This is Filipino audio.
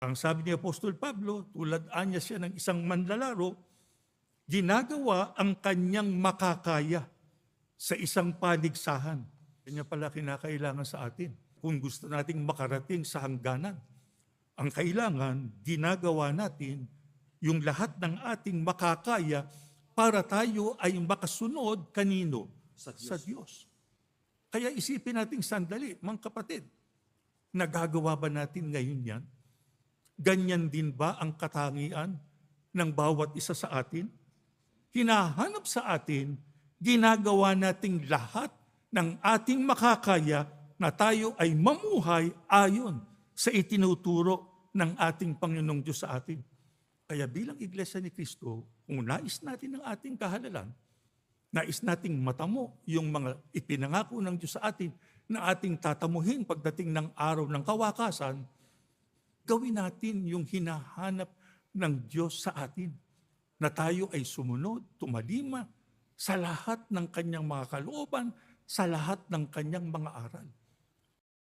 Ang sabi ni Apostol Pablo, tulad anya siya ng isang manlalaro, ginagawa ang kanyang makakaya sa isang paligsahan. Kanya pala kinakailangan sa atin kung gusto nating makarating sa hangganan. Ang kailangan, ginagawa natin yung lahat ng ating makakaya para tayo ay makasunod kanino? Sa Diyos. Kaya isipin natin sandali, mga kapatid, nagagawa ba natin ngayon yan? Ganyan din ba ang katangian ng bawat isa sa atin? Hinahanap sa atin, ginagawa nating lahat ng ating makakaya na tayo ay mamuhay ayon sa itinuturo ng ating Panginoong Diyos sa atin. Kaya bilang Iglesia ni Cristo, kung nais natin ang ating kahalalan, nais nating matamo yung mga ipinangako ng Diyos sa atin na ating tatamuhin pagdating ng araw ng kawakasan, gawin natin yung hinahanap ng Diyos sa atin, na tayo ay sumunod, tumalima sa lahat ng kanyang mga kalooban, sa lahat ng kanyang mga aral.